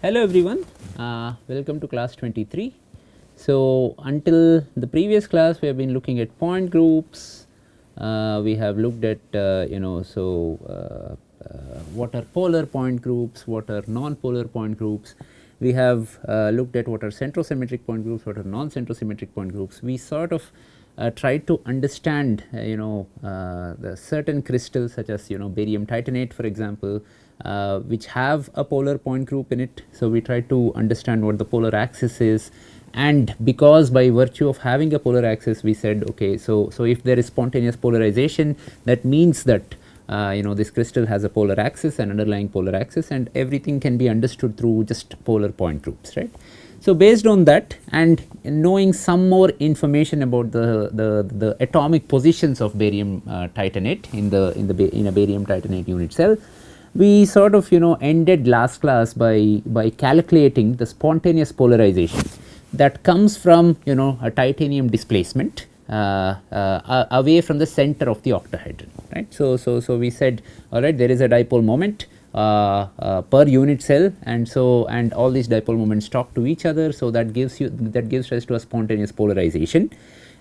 Hello everyone, welcome to class 23. So, until the previous class we have been looking at point groups, we have looked at what are polar point groups, what are non-polar point groups. We have looked at what are centrosymmetric point groups, what are non-centrosymmetric point groups. We sort of tried to understand the certain crystals such as barium titanate for example, which have a polar point group in it. So, we try to understand what the polar axis is, and because by virtue of having a polar axis we said okay, so if there is spontaneous polarization, that means that this crystal has a polar axis, an underlying polar axis, and everything can be understood through just polar point groups, right. So, based on that and knowing some more information about the atomic positions of barium titanate in a barium titanate unit cell, we sort of ended last class by calculating the spontaneous polarization that comes from a titanium displacement away from the center of the octahedron, right. So we said alright, there is a dipole moment per unit cell, and all these dipole moments talk to each other, so that gives rise to a spontaneous polarization.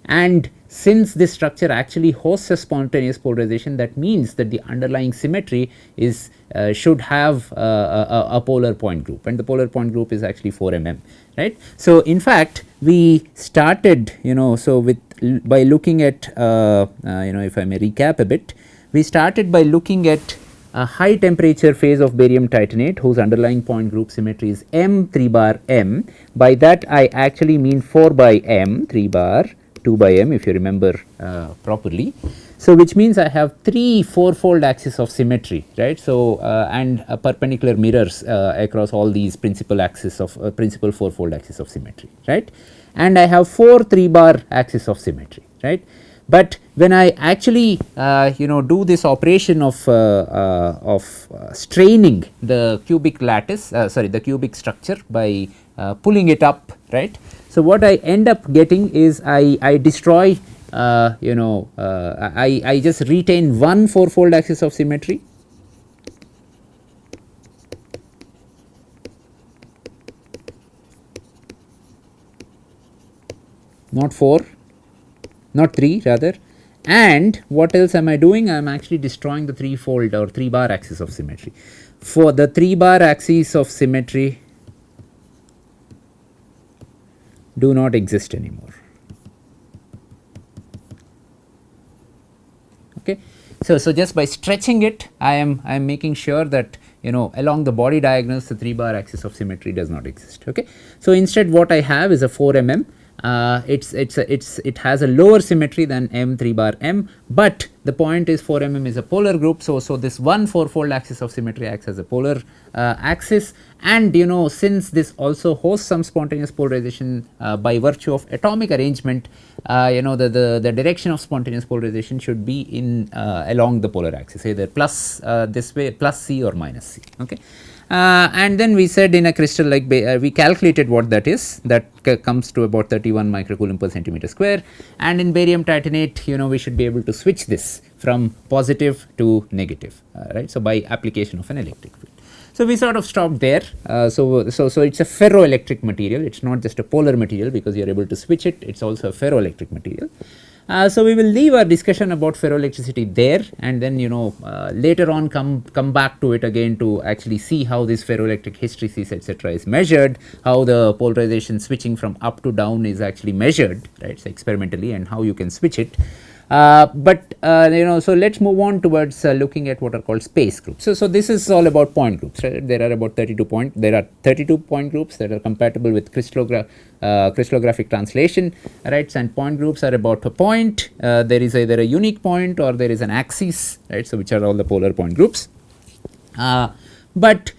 And since this structure actually hosts a spontaneous polarization, that means that the underlying symmetry is should have a polar point group, and the polar point group is actually 4 mm, right. So, in fact, we started by looking at if I may recap a bit, we started by looking at a high temperature phase of barium titanate whose underlying point group symmetry is M 3 bar M. By that I actually mean 4 by M 3 bar 2 by M if you remember properly. So, which means I have 3 four-fold axis of symmetry, right. So, and perpendicular mirrors across all these principal axis of principal four-fold axis of symmetry, right, and I have 4 3-bar axis of symmetry, right. But when I actually do this operation of straining the cubic lattice, the cubic structure by pulling it up, right. So, what I end up getting is I destroy I just retain one four-fold axis of symmetry, not 4, not 3 rather. And what else am I doing? I am actually destroying the 3-fold or 3-bar axis of symmetry. For the 3-bar axis of symmetry do not exist anymore. Okay. So, just by stretching it, I am making sure that along the body diagonals the 3-bar axis of symmetry does not exist. Okay. So, instead what I have is a 4 mm. It has a lower symmetry than M 3 bar M, but the point is 4 mm is a polar group. So, this one four-fold axis of symmetry acts as a polar axis, and since this also hosts some spontaneous polarization by virtue of atomic arrangement, the direction of spontaneous polarization should be in along the polar axis, either plus this way, plus C or minus C. Okay. And then we said in a crystal like we calculated what that is, that comes to about 31 microcoulomb per centimeter square, and in barium titanate we should be able to switch this from positive to negative, right. So, by application of an electric field. So, we sort of stopped there. So it's a ferroelectric material, it is not just a polar material because you are able to switch it, it is also a ferroelectric material. So, we will leave our discussion about ferroelectricity there, and then later on come back to it again to actually see how this ferroelectric hysteresis etc. is measured, how the polarization switching from up to down is actually measured, right, so experimentally, and how you can switch it. So let us move on towards looking at what are called space groups. So, this is all about point groups, right. There are 32 point groups that are compatible with crystallographic translation, right, and point groups are about a point, there is either a unique point or there is an axis, right, so which are all the polar point groups. But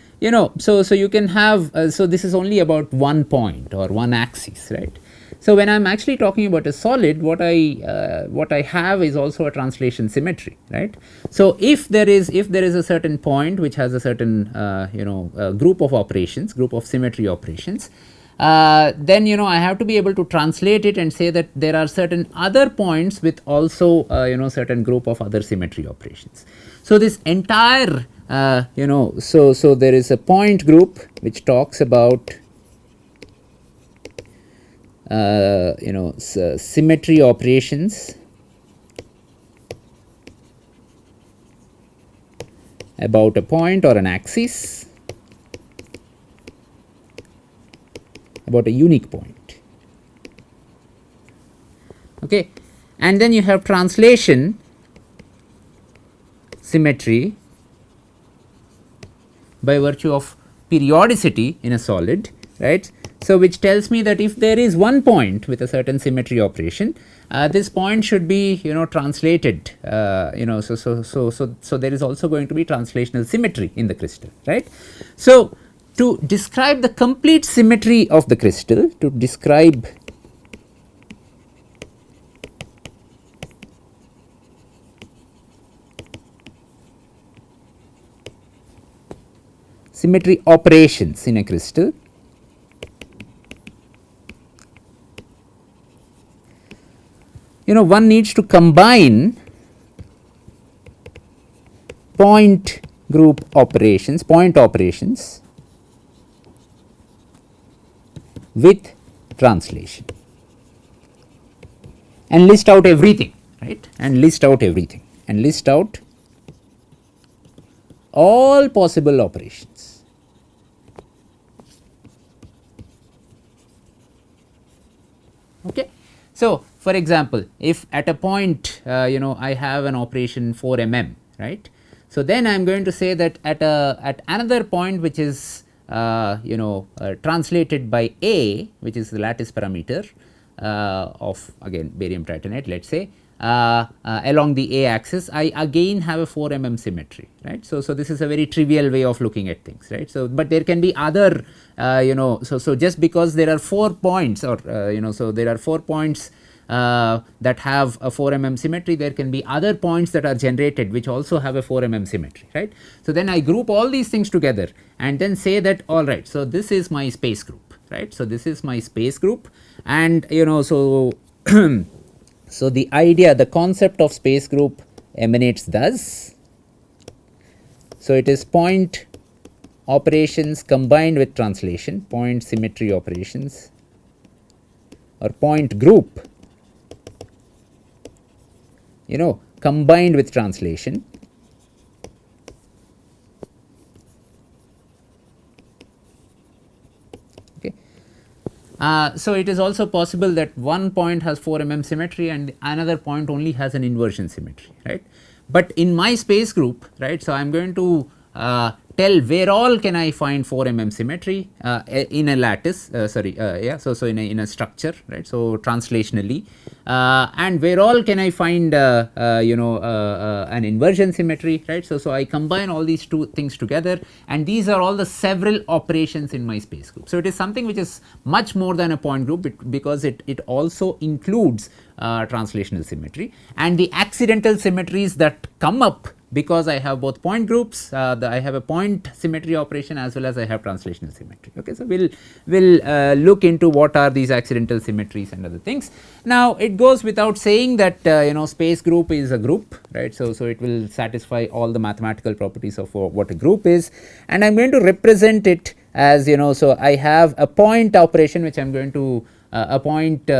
so you can have so this is only about one point or one axis, right. So, when I am actually talking about a solid, what I have is also a translation symmetry, right. So, if there is a certain point which has a certain group of operations, group of symmetry operations, then I have to be able to translate it and say that there are certain other points with also certain group of other symmetry operations. So, this entire you know, so there is a point group which talks about you know, symmetry operations about a point or an axis about a unique point. Okay. And then you have translation symmetry by virtue of periodicity in a solid, right. So, which tells me that if there is one point with a certain symmetry operation, this point should be, you know, translated, you know, so there is also going to be translational symmetry in the crystal, right. So, to describe the complete symmetry of the crystal, to describe symmetry operations in a crystal, you know, one needs to combine point group operations, point operations with translation and list out everything, right, and list out everything and list out all possible operations. Okay. So, for example, if at a point, you know, I have an operation 4 mm, right. So, then I am going to say that at another point which is you know, translated by A, which is the lattice parameter of again barium titanate, let us say, along the A axis, I again have a 4 mm symmetry, right. So, this is a very trivial way of looking at things, right. So, but there can be other you know, so just because there are 4 points or you know, so there are 4 points that have a 4 mm symmetry, there can be other points that are generated which also have a 4 mm symmetry, right. So, then I group all these things together and then say that all right, so this is my space group, right. So, this is my space group, and you know, so so the idea, the concept of space group emanates thus. So, it is point operations combined with translation, point symmetry operations or point group, you know, combined with translation. Okay. So, it is also possible that one point has 4 mm symmetry and another point only has an inversion symmetry, right. But in my space group, right, so I am going to tell where all can I find 4 mm symmetry in a lattice, yeah, so in a structure, right. So, translationally, and where all can I find you know, an inversion symmetry, right. So, I combine all these two things together, and these are all the several operations in my space group. So, it is something which is much more than a point group because it also includes translational symmetry and the accidental symmetries that come up because I have both point groups, I have a point symmetry operation as well as I have translational symmetry. Okay. So, we will look into what are these accidental symmetries and other things. Now, it goes without saying that you know, space group is a group, right. So, it will satisfy all the mathematical properties of what a group is, and I am going to represent it as, you know, so I have a point operation which I am going to a point you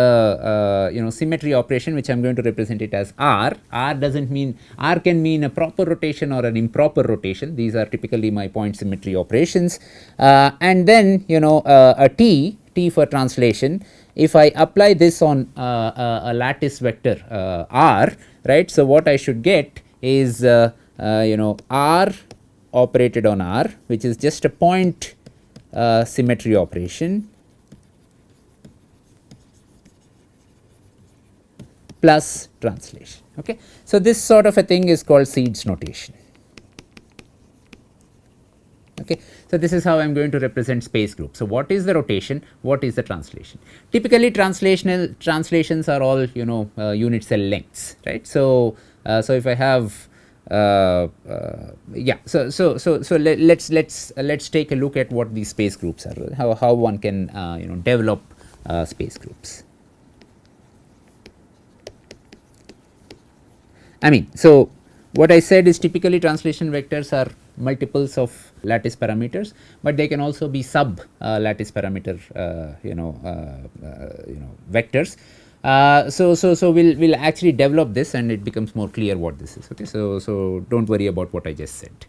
know, symmetry operation which I am going to represent it as R. R doesn't mean, R can mean a proper rotation or an improper rotation. These are typically my point symmetry operations, and then you know, a T for translation. If I apply this on a lattice vector R, right. So, what I should get is you know, R operated on R, which is just a point symmetry operation plus translation. Okay. So, this sort of a thing is called Seitz notation. Okay. So, this is how I am going to represent space group. So, what is the rotation, what is the translation? Typically translations are all, you know, unit cell lengths, right. So, if I have yeah, so let's take a look at what these space groups are, how one can you know, develop space groups. I mean, so what I said is typically translation vectors are multiples of lattice parameters, but they can also be sub lattice parameter vectors. So we'll actually develop this, and it becomes more clear what this is. Okay, so don't worry about what I just said.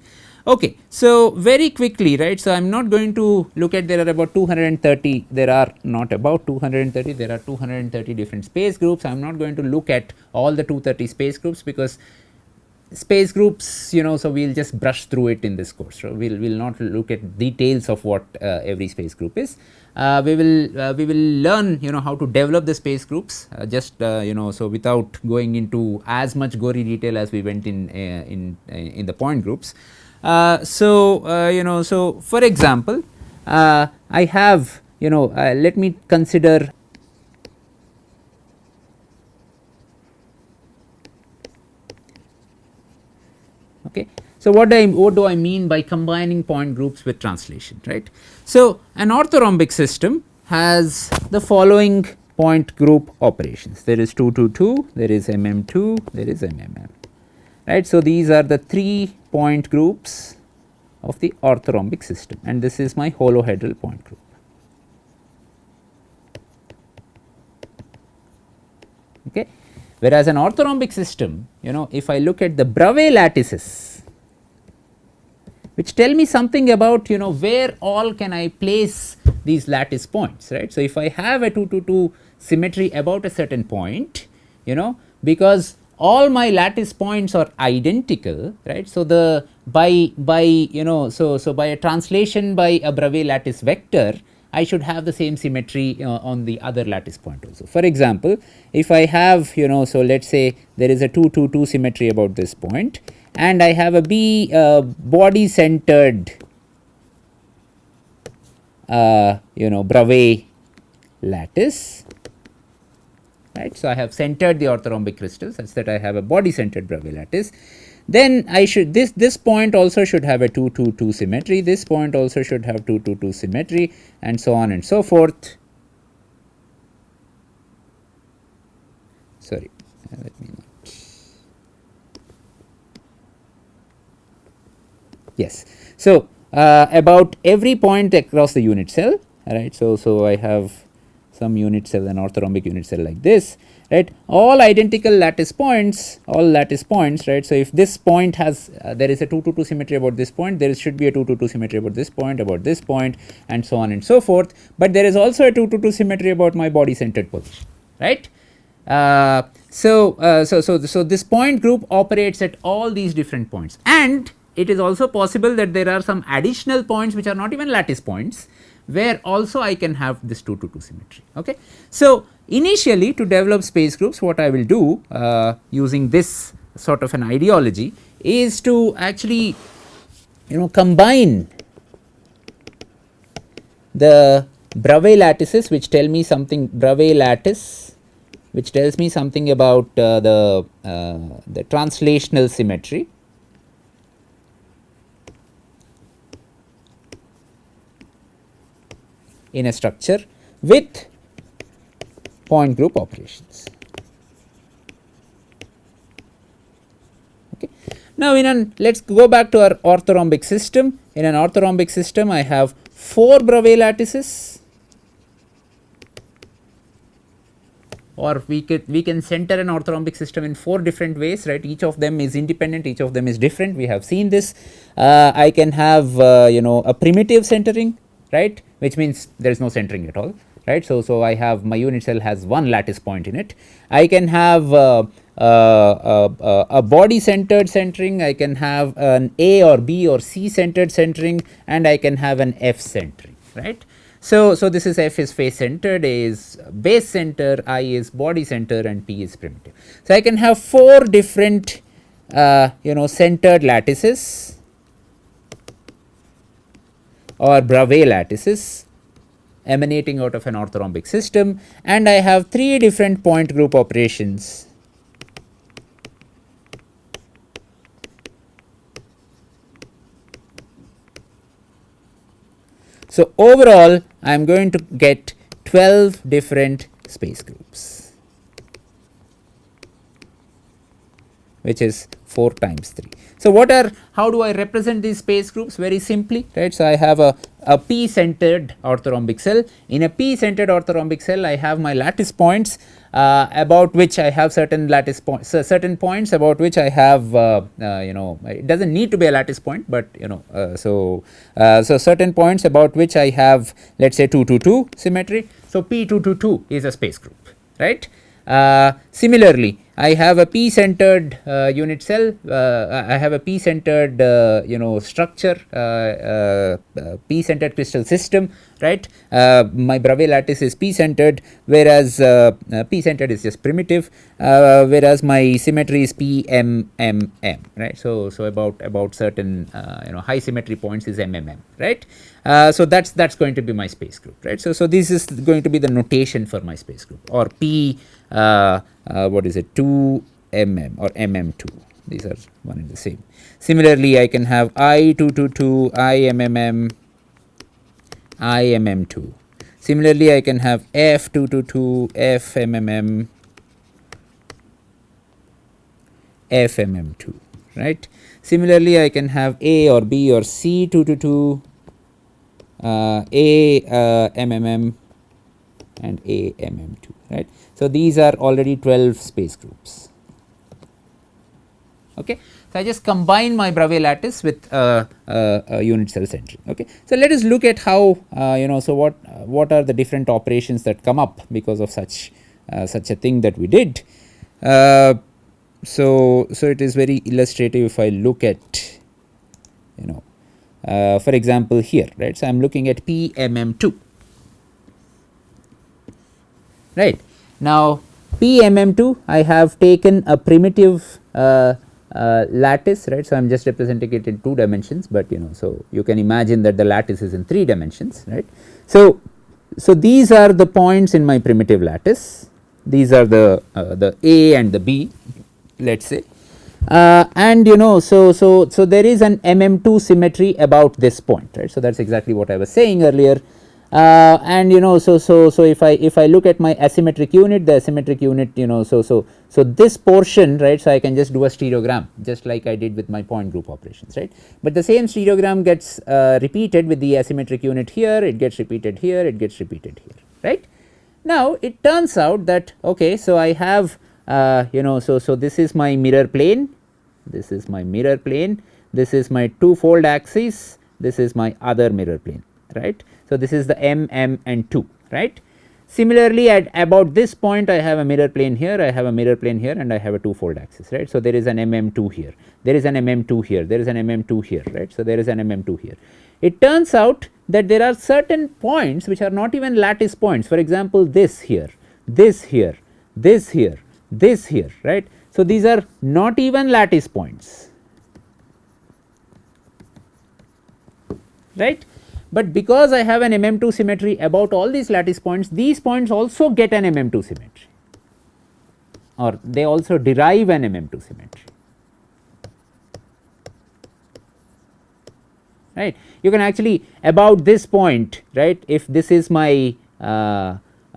Okay, so very quickly, right? So I'm not going to look at, there are about 230. There are not about 230. There are 230 different space groups. I'm not going to look at all the 230 space groups, because space groups, so we'll just brush through it in this course. So we'll not look at details of what every space group is. We will learn how to develop the space groups, just so without going into as much gory detail as we went in the point groups. So for example, I have let me consider okay. So what do I mean by combining point groups with translation, right? So an orthorhombic system has the following point group operations. There is 2 2 2, there is mm2, there is mmm, right? So these are the 3 point groups of the orthorhombic system, and this is my holohedral point group. Okay. Whereas an orthorhombic system, if I look at the Bravais lattices, which tell me something about where all can I place these lattice points, right? So if I have a 2 2 2 symmetry about a certain point, because all my lattice points are identical, right? So the by a translation by a Bravais lattice vector, I should have the same symmetry on the other lattice point also. For example, if I have so let's say there is a 2 2 2 symmetry about this point, and I have a body centered Bravais lattice, right? So I have centered the orthorhombic crystal such that I have a body centered Bravais lattice. Then I should this point also should have a 2 2 2 symmetry, this point also should have 2 2 2 symmetry, and so on and so forth. Sorry, let me not. Yes. So about every point across the unit cell, right? So I have some unit cell, an orthorhombic unit cell like this, right? All identical lattice points, right? So if this point has there is a 2 2 2 symmetry about this point, there should be a 2 2 2 symmetry about this point, and so on and so forth. But there is also a 2 2 2 symmetry about my body centered position, right? So this point group operates at all these different points, and it is also possible that there are some additional points which are not even lattice points, where also I can have this 2 2 2 symmetry. Okay. So initially, to develop space groups, what I will do using this sort of an ideology is to actually combine the Bravais lattices, which tell me something, Bravais lattice which tells me something about the translational symmetry, in a structure with point group operations. Okay. Now let's go back to our orthorhombic system. In an orthorhombic system, I have 4 Bravais lattices, or we can center an orthorhombic system in 4 different ways, right? Each of them is independent, each of them is different. We have seen this. I can have a primitive centering, right, which means there is no centering at all, right? So I have my unit cell has 1 lattice point in it. I can have a body centered centering, I can have an A or B or C centered centering, and I can have an F centering, right? So this is F is face centered, A is base center, I is body center, and P is primitive. So I can have 4 different centered lattices or Bravais lattices emanating out of an orthorhombic system, and I have 3 different point group operations. So overall, I am going to get 12 different space groups, which is 4 times 3. So, how do I represent these space groups? Very simply, right. So, I have a p centered orthorhombic cell. In a p centered orthorhombic cell, I have my lattice points about which I have certain lattice points, certain points about which I have it does not need to be a lattice point, but so certain points about which I have, let us say 2 2 2 symmetry. So, p 2 2 2 is a space group, right. Similarly, I have a p centered unit cell, I have a p centered structure, p centered crystal system, right. My Bravais lattice is p centered, whereas p centered is just primitive, whereas my symmetry is p m m m, right. So, about certain high symmetry points is m m m, right. So, that is going to be my space group, right. So, this is going to be the notation for my space group, or p what is it, 2 mm or mm2, these are one and the same. Similarly, I can have I222, IMMM, IMM2. Similarly, I can have F222, FMMM, FMM2, right. Similarly, I can have A or B or C222, AMMM and AMM2, right. So, these are already 12 space groups. Okay. So, I just combine my Bravais lattice with a unit cell sentry. Okay. So, let us look at how so what are the different operations that come up because of such a thing that we did. So it is very illustrative if I look at for example here, right. So, I am looking at PMM2, right. Now, PMM2, I have taken a primitive lattice, right. So, I am just representing it in 2 dimensions, but so you can imagine that the lattice is in 3 dimensions, right. So, these are the points in my primitive lattice, these are the A and the B, let us say, and so there is an MM2 symmetry about this point, right. So, that is exactly what I was saying earlier. And so if I look at my asymmetric unit, the asymmetric unit so this portion, right. So, I can just do a stereogram just like I did with my point group operations, right. But the same stereogram gets repeated with the asymmetric unit here, it gets repeated here, it gets repeated here, right. Now, it turns out that okay, so I have so this is my mirror plane, this is my mirror plane, this is my two-fold axis, this is my other mirror plane, right. So, this is the m, m and 2, right. Similarly, at about this point I have a mirror plane here, I have a mirror plane here, and I have a two-fold axis, right. So, there is an mm2 here, there is an mm2 here, there is an mm2 here, right. So, there is an mm2 here. It turns out that there are certain points which are not even lattice points, for example, this here, this here, this here, this here, right. So, these are not even lattice points, right. But because I have an MM2 symmetry about all these lattice points, these points also get an MM2 symmetry, or they also derive an MM2 symmetry, right. You can actually about this point, right, if this is my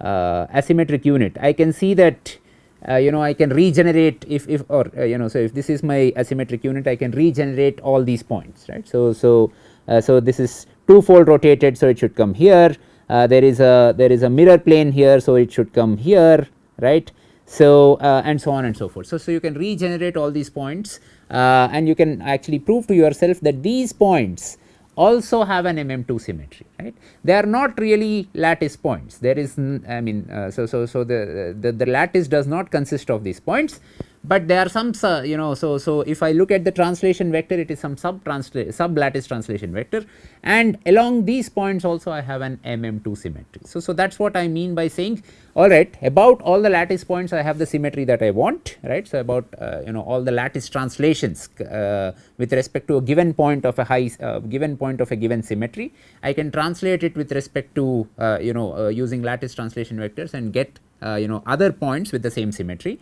asymmetric unit, I can see that I can regenerate if or so if this is my asymmetric unit, I can regenerate all these points, right. So this is two-fold rotated, so it should come here, there is a mirror plane here, so it should come here, right. So, and so on and so forth. So, you can regenerate all these points and you can actually prove to yourself that these points also have an MM2 symmetry, right. They are not really lattice points, there is I mean so the lattice does not consist of these points, but there are some so if I look at the translation vector, it is some sub lattice translation vector, and along these points also I have an MM2 symmetry. So that is what I mean by saying alright, about all the lattice points I have the symmetry that I want, right. So about all the lattice translations with respect to a given point of a given symmetry, I can translate it with respect to using lattice translation vectors and get other points with the same symmetry.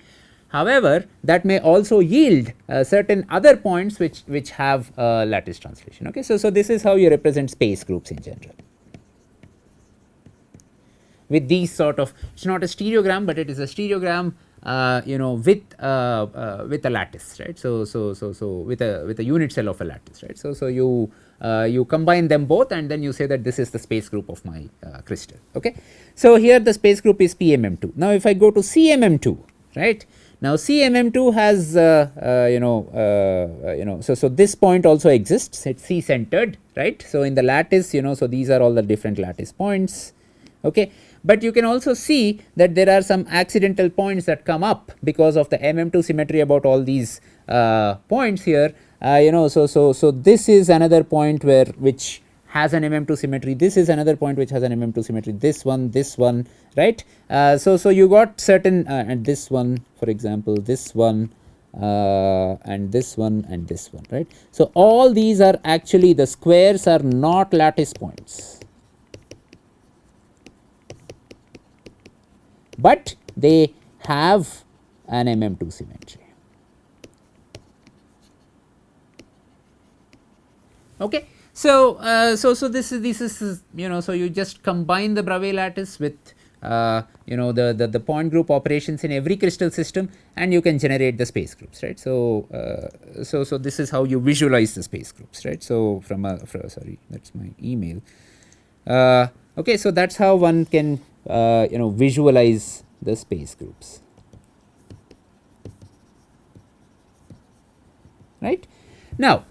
However, that may also yield certain other points which have lattice translation. Okay, so this is how you represent space groups in general. With these sort of, it's not a stereogram, but it is a stereogram with a lattice, right. So with a unit cell of a lattice, right. So you combine them both and then you say that this is the space group of my crystal. Okay. So here the space group is PMM2. Now if I go to CMM2, right. Now CMM2 has so this point also exists, it's C centered, right. So in the lattice, so these are all the different lattice points. Okay. But you can also see that there are some accidental points that come up because of the MM2 symmetry about all these points here. So this is another point which has an MM2 symmetry. This is another point which has an MM2 symmetry. This one, right? So you got certain and this one, for example, this one. And this one and this one, right. So all these are actually, the squares are not lattice points, but they have an MM2 symmetry. Okay. So this is so you just combine the Bravais lattice with the point group operations in every crystal system, and you can generate the space groups, right. So this is how you visualize the space groups, right. So sorry, that's my email. Okay, so that's how one can visualize the space groups, right. Now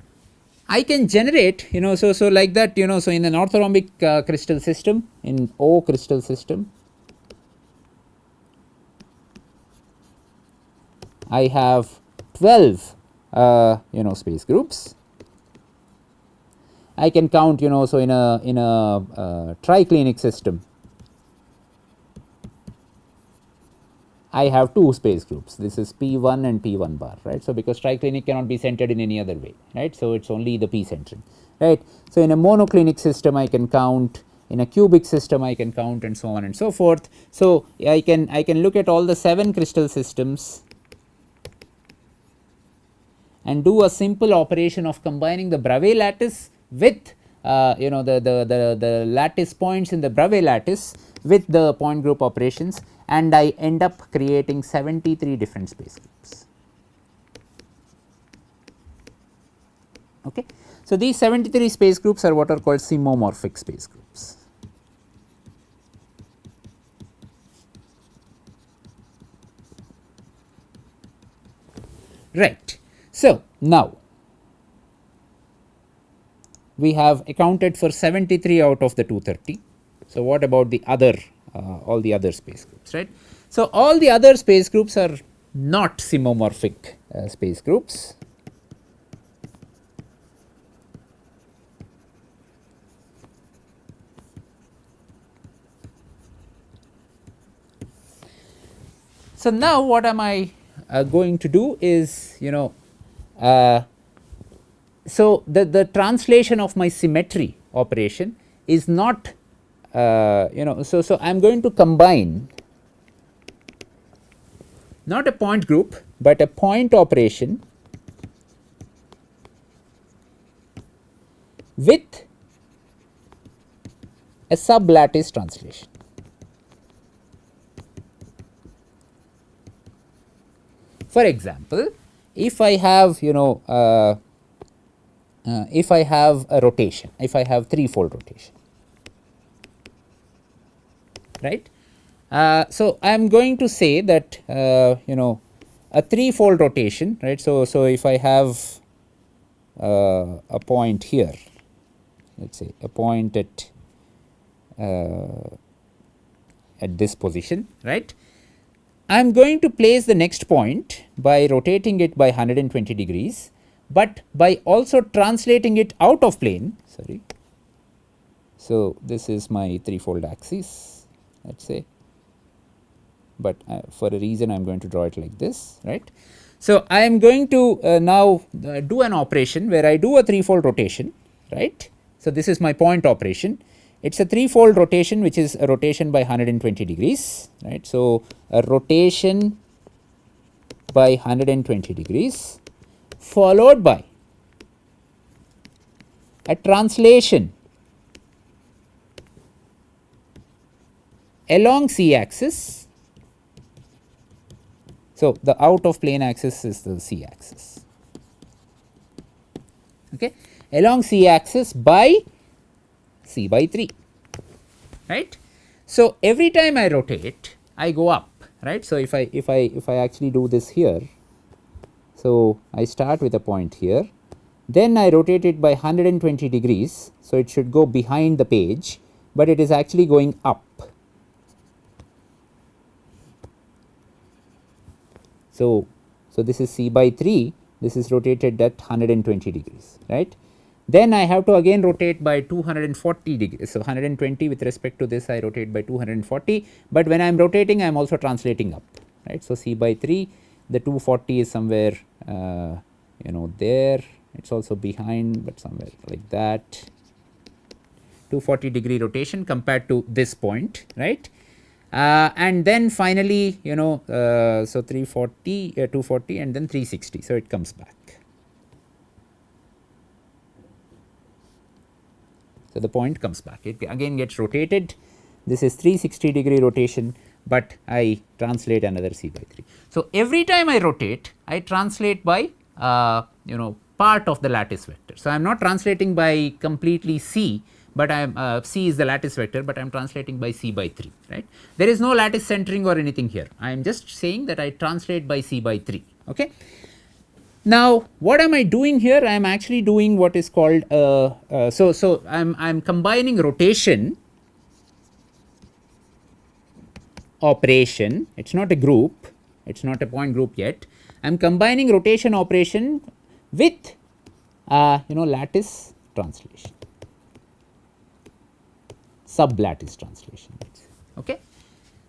I can generate so like that, so in an orthorhombic crystal system, in O crystal system, I have 12 space groups. I can count, so in a triclinic system, I have 2 space groups. This is P1 and P1 bar, right. So because triclinic cannot be centered in any other way, right. So it's only the P centering, right. So in a monoclinic system, I can count. In a cubic system, I can count, and so on and so forth. So I can look at all the 7 crystal systems and do a simple operation of combining the Bravais lattice with the lattice points in the Bravais lattice with the point group operations, and I end up creating 73 different space groups. Okay. So these 73 space groups are what are called symmomorphic space groups. Right. So now we have accounted for 73 out of the 230. So what about the other all the other space groups, right. So all the other space groups are not symmomorphic space groups. So now what am I going to do is, so the translation of my symmetry operation is not so I am going to combine not a point group, but a point operation with a sublattice translation. For example, if I have if I have a rotation, if I have threefold rotation, right. So I am going to say that a threefold rotation, right. So if I have a point here, let us say a point at this position, right. I am going to place the next point by rotating it by 120 degrees, but by also translating it out of plane, sorry. So this is my threefold axis, let us say, but for a reason I am going to draw it like this, right. So I am going to now do an operation where I do a threefold rotation, right. So this is my point operation. It is a threefold rotation, which is a rotation by 120 degrees, right. So a rotation by 120 degrees followed by a translation along C axis So, the out of plane axis is the c axis, okay, along c axis by c by 3, right. So, every time I rotate I go up, right. So, if I actually do this here, so I start with a point here, then I rotate it by 120 degrees. So, it should go behind the page, but it is actually going up. So, this is c by 3, this is rotated at 120 degrees, right. Then I have to again rotate by 240 degrees. So, 120 with respect to this I rotate by 240, but when I am rotating I am also translating up, right. So, c by 3, the 240 is somewhere there, it is also behind, but somewhere like that, 240 degree rotation compared to this point, right. And then finally, so 340, 240 and then 360. So, it comes back. So, the point comes back, it again gets rotated. This is 360 degree rotation, but I translate another c by 3. So, every time I rotate, I translate by part of the lattice vector. So, I am not translating by completely c, but I am c is the lattice vector, but I am translating by c by 3, right. There is no lattice centering or anything here. I am just saying that I translate by c by 3. Okay. Now, what am I doing here? I am actually doing what is called so I am combining rotation operation. It is not a group, it is not a point group yet. I am combining rotation operation with lattice translation, sub-lattice translation. Okay.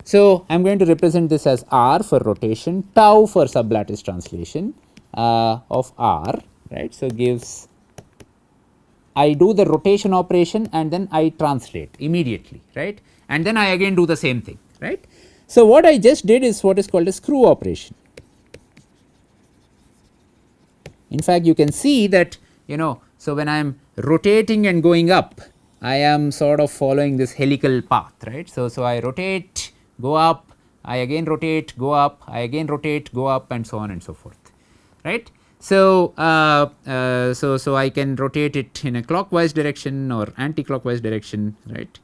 So, I am going to represent this as r for rotation, tau for sub-lattice translation of r, right. So, gives I do the rotation operation and then I translate immediately, right, and then I again do the same thing, right. So, what I just did is what is called a screw operation. In fact, you can see that so when I am rotating and going up, I am sort of following this helical path, right. So, I rotate, go up, I again rotate, go up, I again rotate, go up, and so on and so forth, right. So, so I can rotate it in a clockwise direction or anti-clockwise direction, right.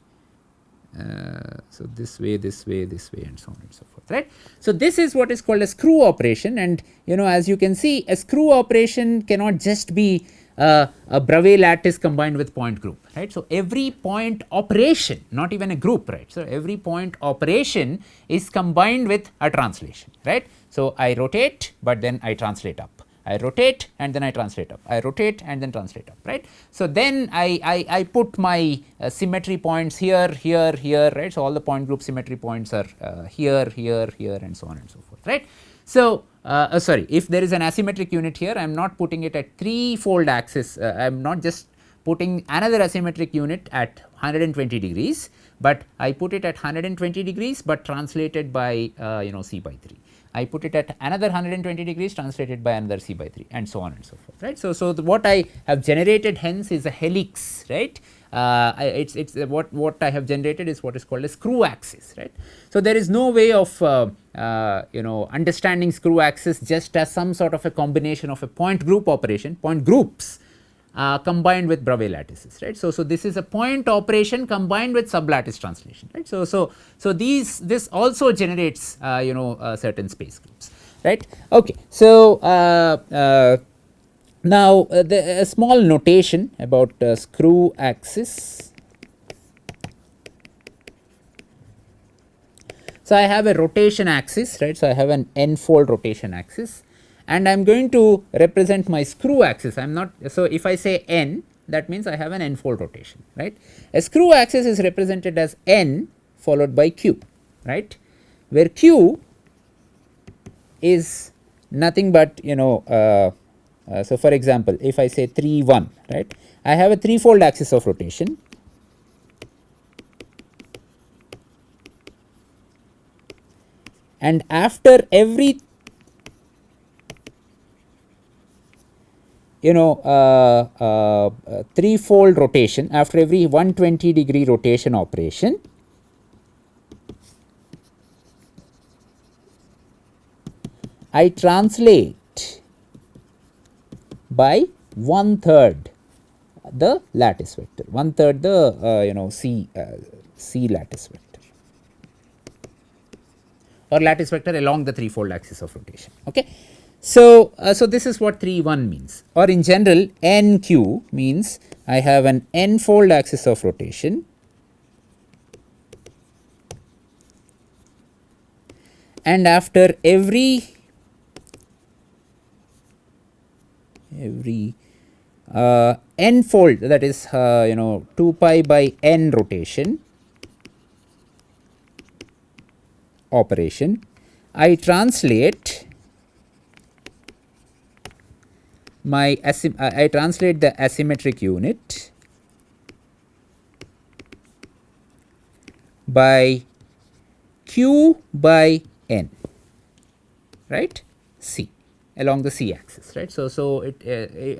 So, this way, this way, this way, and so on and so forth, right. So, this is what is called a screw operation, and as you can see, a screw operation cannot just be a Bravais lattice combined with point group, right. So, every point operation, not even a group, right. So, every point operation is combined with a translation, right. So, I rotate, but then I translate up. I rotate and then I translate up, I rotate and then translate up, right. So, then I put my symmetry points here, here, here, right. So, all the point group symmetry points are here, here, here, and so on and so forth, right. So, sorry, if there is an asymmetric unit here, I am not putting it at 3-fold axis, I am not just putting another asymmetric unit at 120 degrees, but I put it at 120 degrees, but translated by c by 3. I put it at another 120 degrees, translated by another c by 3, and so on and so forth, right. So, what I have generated hence is a helix, right. It's what I have generated is what is called a screw axis, right. So, there is no way of understanding screw axis just as some sort of a combination of a point group operation, point groups combined with Bravais lattices, right. So, this is a point operation combined with sub-lattice translation, right. So, this also generates certain space groups, right. Okay. So, now a small notation about screw axis. So, I have a rotation axis, right. So, I have an n-fold rotation axis, and I am going to represent my screw axis. I am not, so if I say n, that means I have an n-fold rotation, right. A screw axis is represented as n followed by q, right, where q is nothing but so for example, if I say 3 1, right, I have a 3-fold axis of rotation, and after every 3-fold rotation, after every 120 degree rotation operation, I translate by 1/3 the lattice vector, 1/3 the C lattice vector, or lattice vector along the threefold axis of rotation. Okay. So, so this is what 3 1 means, or in general NQ means I have an n-fold axis of rotation and after every n-fold, that is 2 pi by n rotation operation, I translate my I translate the asymmetric unit by q by n, right, C along the C axis, right. So, so it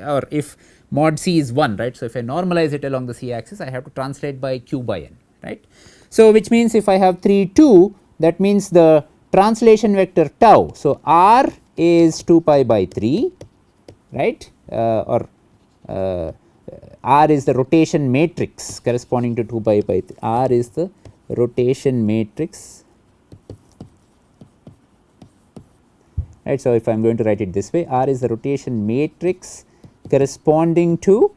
or if mod C is 1, right. So, if I normalize it along the C axis, I have to translate by q by n, right. So, which means if I have 3 2, that means the translation vector tau. So, R is 2 pi by 3, right, R is the rotation matrix corresponding to 2 pi by 3. R is the rotation matrix, right. So, if I am going to write it this way, R is the rotation matrix corresponding to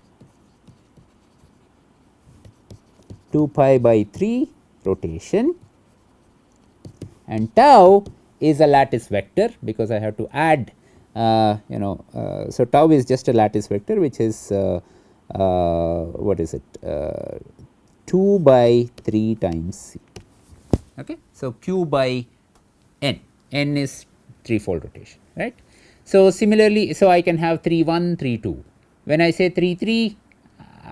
2 pi by 3 rotation, and tau is a lattice vector because I have to add so tau is just a lattice vector which is what is it 2 by 3 times C. Okay. So, q by n, n is threefold rotation, right. So, similarly, so I can have 3 1 3 2. When I say 3 3,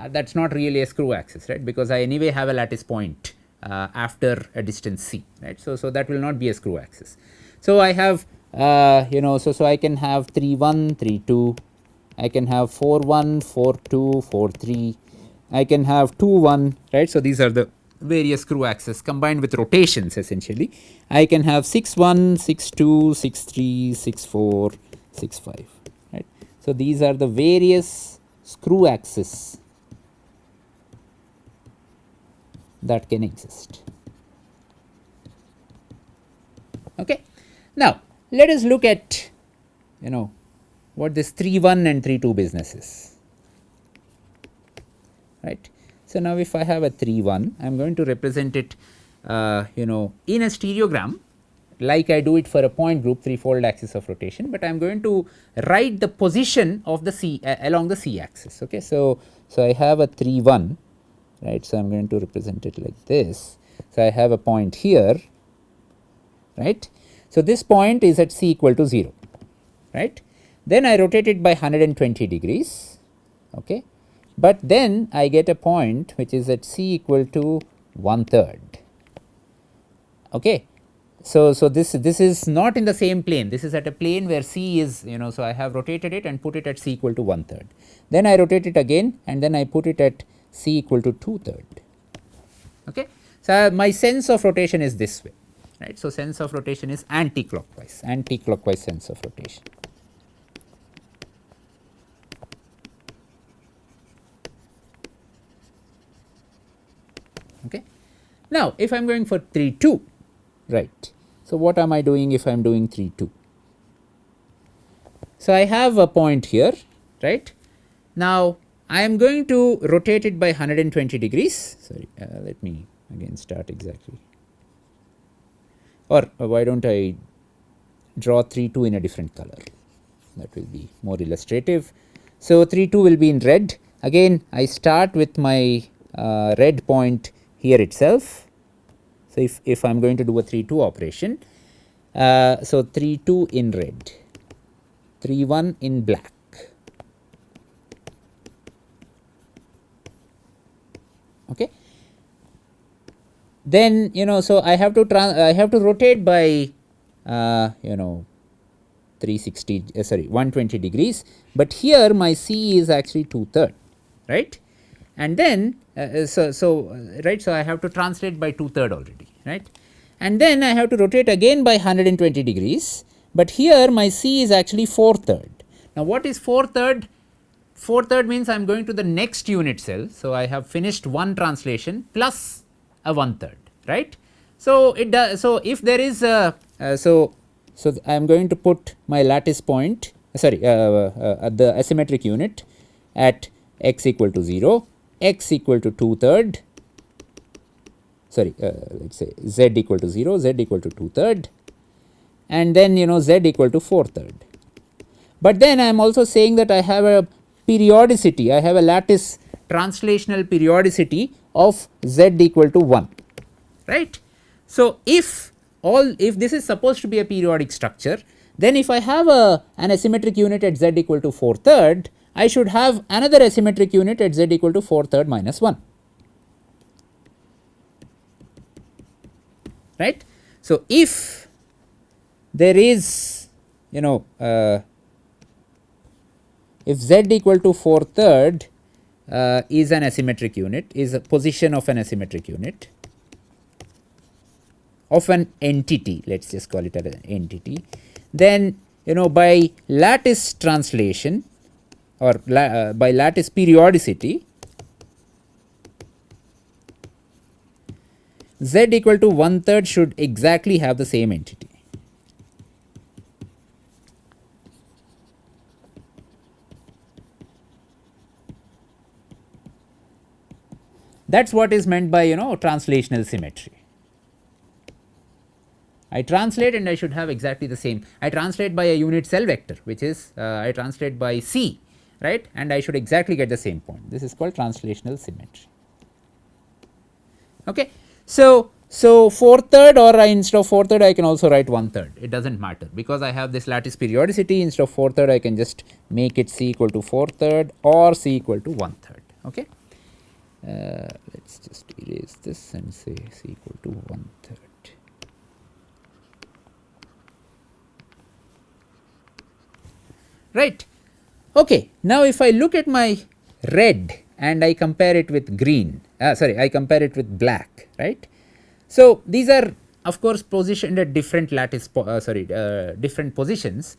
that is not really a screw axis, right, because I anyway have a lattice point after a distance C, right. So, so that will not be a screw axis. So, I have so I can have 3 1 3 2, I can have 4 1 4 2 4 3, I can have 2 1, right. So, these are the various screw axes combined with rotations essentially. I can have 6 1 6 2 6 3 6 4 6 5, right. So, these are the various screw axes that can exist. Okay. Now, let us look at what this 3 1 and 3 2 business is, right. So, now if I have a 3 1, I am going to represent it in a stereogram like I do it for a point group threefold axis of rotation, but I am going to write the position of the C along the C axis. Okay. So, so I have a 3 1, right. So, I am going to represent it like this. So, I have a point here, right. So, this point is at C equal to 0, right. Then I rotate it by 120 degrees, okay. But then I get a point which is at C equal to 1/3, okay. So, so this is not in the same plane, this is at a plane where C is so I have rotated it and put it at C equal to 1/3. Then I rotate it again and then I put it at C equal to 2/3, okay. So, my sense of rotation is this way, right. So, sense of rotation is anti-clockwise sense of rotation. Okay. Now, if I am going for 3 2, right. So, what am I doing if I am doing 3 2? So, I have a point here, right. Now, I am going to rotate it by 120 degrees, sorry, let me again start exactly, or why do not I draw 3 2 in a different color, that will be more illustrative. So, 3 2 will be in red, again I start with my red point here itself. So, if I am going to do a 3 2 operation, so 3 2 in red, 3 1 in black, okay. Then so I have to rotate by 360 sorry 120 degrees, but here my C is actually 2/3, right. And then right, so I have to translate by 2/3 already, right. And then I have to rotate again by 120 degrees, but here my C is actually 4/3. Now, what is 4/3? 4/3 means I am going to the next unit cell. So, I have finished one translation plus a 1/3, right. So, it does. So, if there is a so I am going to put my lattice point at the asymmetric unit at x equal to 0, x equal to 2/3, let us say z equal to 0, z equal to 2/3, and then z equal to 4/3. But then I am also saying that I have a periodicity, I have a lattice translational periodicity of z equal to 1, right. So, if this is supposed to be a periodic structure, then if I have an asymmetric unit at z equal to 4/3, I should have another asymmetric unit at z equal to 4/3 minus 1, right. So, if there is if z equal to 4/3 is an asymmetric unit, is a position of an asymmetric unit of an entity, let us just call it an entity, then by lattice translation or by lattice periodicity, z equal to 1/3 should exactly have the same entity. That is what is meant by translational symmetry. I translate and I should have exactly the same. I translate by a unit cell vector, which is I translate by C, right, and I should exactly get the same point. This is called translational symmetry. Okay. So 4/3, or instead of 4/3 I can also write 1/3, it does not matter, because I have this lattice periodicity. Instead of 4/3 I can just make it C equal to 4/3 or C equal to 1/3. Okay. Let us just erase this and say C equal to 1/3. Right. Okay. Now, if I look at my red and I compare it with green, I compare it with black, right. So, these are of course positioned at different lattice different positions,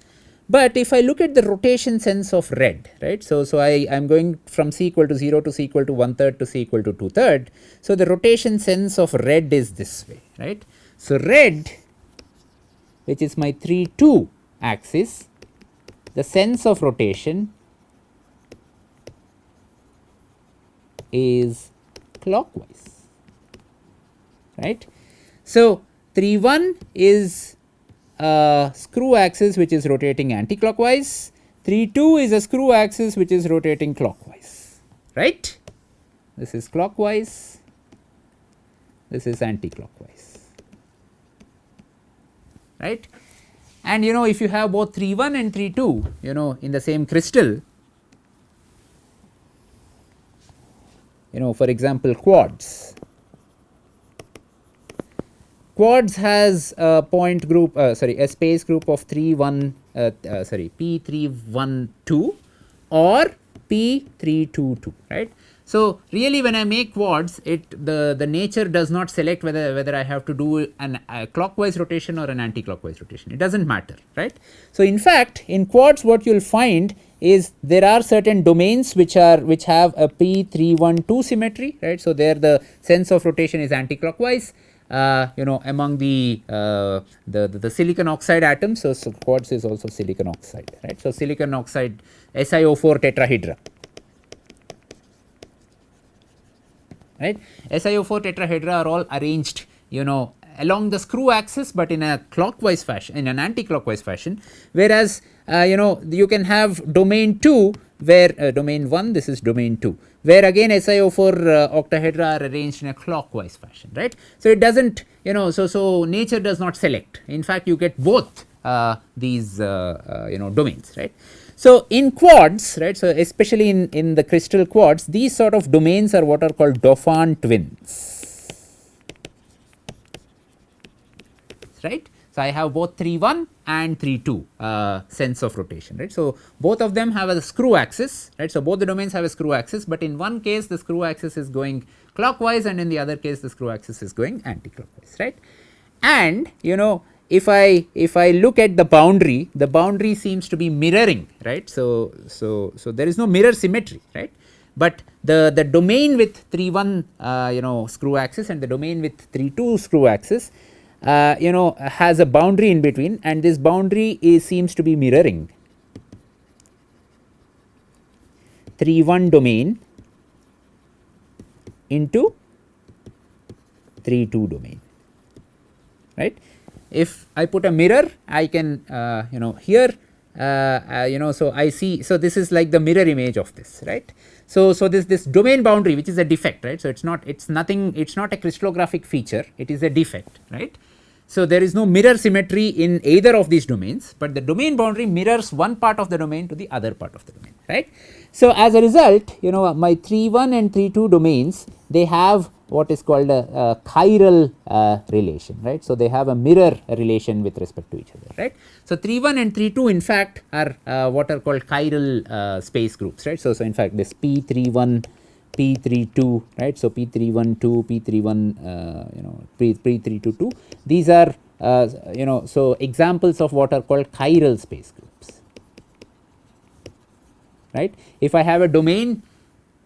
but if I look at the rotation sense of red, right. So, I am going from C equal to 0 to C equal to 1/3 to C equal to 2/3. So, the rotation sense of red is this way, right. So, red, which is my 3,2 axis, the sense of rotation is clockwise, right. So, 3,1 is a screw axis which is rotating anticlockwise, 3,2 is a screw axis which is rotating clockwise, right. This is clockwise, this is anticlockwise, right. And if you have both 3,1 and 3,2 in the same crystal, for example quartz has a point group a space group of P312 or P322, right. So, really when I make quartz, the nature does not select whether I have to do a clockwise rotation or an anti-clockwise rotation, it does not matter, right. So, in fact, in quartz what you will find is there are certain domains which have a P312 symmetry, right. So, there the sense of rotation is anti-clockwise among the silicon oxide atoms. So, quartz is also silicon oxide, right. So, silicon oxide SiO4 tetrahedra, right. SiO4 tetrahedra are all arranged along the screw axis, but in a clockwise fashion, in an anti-clockwise fashion, whereas you can have domain 2 where domain 1, this is domain 2, where again SiO4 octahedra are arranged in a clockwise fashion, right. So, it does not so nature does not select, in fact you get both these domains, right. So, in quartz, right, so especially in the crystal quartz, these sort of domains are what are called Dauphine twins, right. So, I have both 3,1 and 3,2 sense of rotation, right. So, both of them have a screw axis, right. So, both the domains have a screw axis, but in one case the screw axis is going clockwise and in the other case the screw axis is going anti-clockwise, right. And if I look at the boundary seems to be mirroring, right. So there is no mirror symmetry, right, but the domain with 3 1 screw axis and the domain with 3 2 screw axis has a boundary in between, and this boundary seems to be mirroring 3 1 domain into 3 2 domain, right. If I put a mirror, I can here so I see, so this is like the mirror image of this, right. So this domain boundary, which is a defect, right. So it's not a crystallographic feature, it is a defect, right. So there is no mirror symmetry in either of these domains, but the domain boundary mirrors one part of the domain to the other part of the domain, right. So as a result, my 3 1 and 3 2 domains, they have what is called a chiral relation, right. So they have a mirror relation with respect to each other, right. So 3 1 and 3 2 in fact are what are called chiral space groups, right. So in fact this P 3 1 P 3 2, right. So P 3 1 2 P 3 1 P 3 2 2, these are so examples of what are called chiral space groups, right. If I have a domain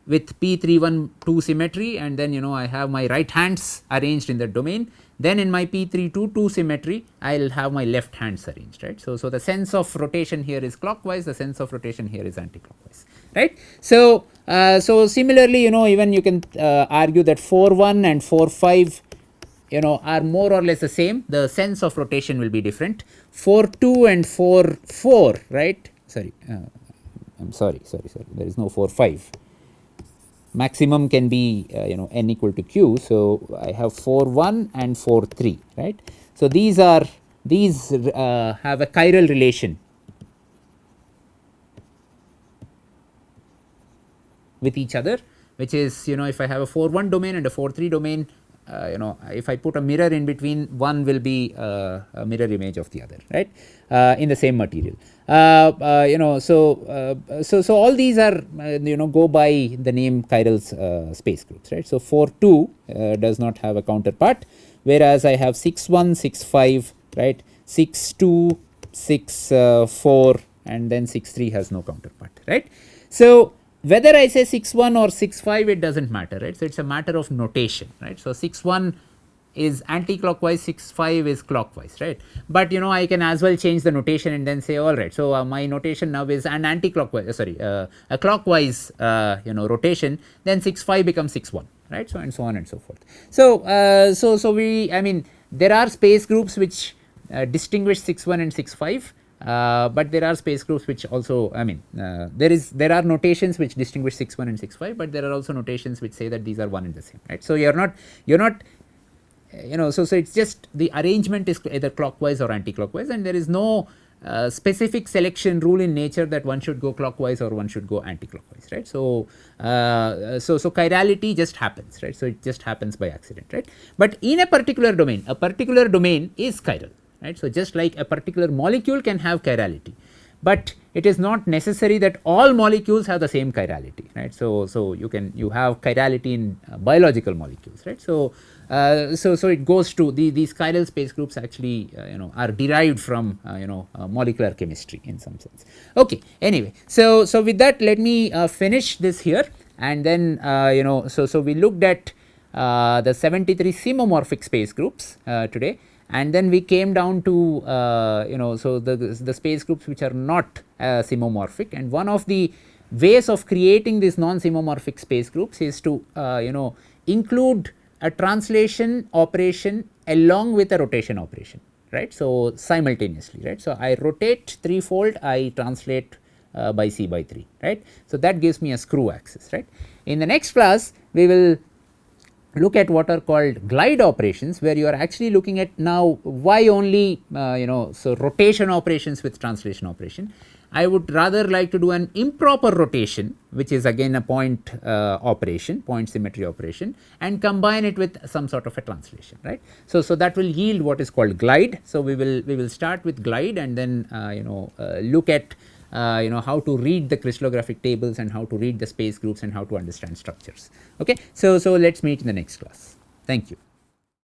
with P 3 1 2 symmetry, and then I have my right hands arranged in the domain, then in my P 3 2 2 symmetry I will have my left hands arranged, right. So the sense of rotation here is clockwise, the sense of rotation here is anti-clockwise, right. So similarly, even you can argue that 4 1 and 4 5 are more or less the same, the sense of rotation will be different. 4 2 and 4 4, right, sorry, I'm sorry, there is no 4 5. Maximum can be n equal to q. So I have 4 1 and 4 3, right. So these have a chiral relation with each other, which is if I have a 4 1 domain and a 4 3 domain, if I put a mirror in between, one will be a mirror image of the other, right, in the same material. So all these are go by the name chiral space groups, right. So 4 2 does not have a counterpart, whereas I have 6 1 6 5, right, 6 2 6 4, and then 6 3 has no counterpart, right. So whether I say 6 1 or 6 5, it does not matter, right. So it's a matter of notation, right. So 6 1 is anti-clockwise, 6 5 is clockwise, right. But I can as well change the notation and then say, all right, so my notation now is an anti-clockwise, a clockwise rotation, then 6 5 becomes 6 1, right. So and so on and so forth. So there are space groups which distinguish 6 1 and 6 5. But there are space groups which also, there are notations which distinguish 6 1 and 6 5, but there are also notations which say that these are one and the same, right. So you're not so it's just the arrangement is either clockwise or anti-clockwise, and there is no specific selection rule in nature that one should go clockwise or one should go anti-clockwise, right. So chirality just happens, right. So it just happens by accident, right. But in a particular domain is chiral, right. So just like a particular molecule can have chirality, but it is not necessary that all molecules have the same chirality, right. So you have chirality in biological molecules, right. So it goes to these chiral space groups actually are derived from molecular chemistry in some sense. Okay, anyway, so with that, let me finish this here, and then so we looked at the 73 symmomorphic space groups today. And then we came down to so the space groups which are not symmomorphic, and one of the ways of creating these non-symmomorphic space groups is to include a translation operation along with a rotation operation, right. So simultaneously, right. So I rotate threefold, I translate by c by 3, right. So that gives me a screw axis, right. In the next class we will look at what are called glide operations, where you are actually looking at now why only so rotation operations with translation operation. I would rather like to do an improper rotation, which is again a point operation, point symmetry operation, and combine it with some sort of a translation, right. So that will yield what is called glide. So we will start with glide, and then look at how to read the crystallographic tables and how to read the space groups and how to understand structures. Okay, so let's meet in the next class. Thank you.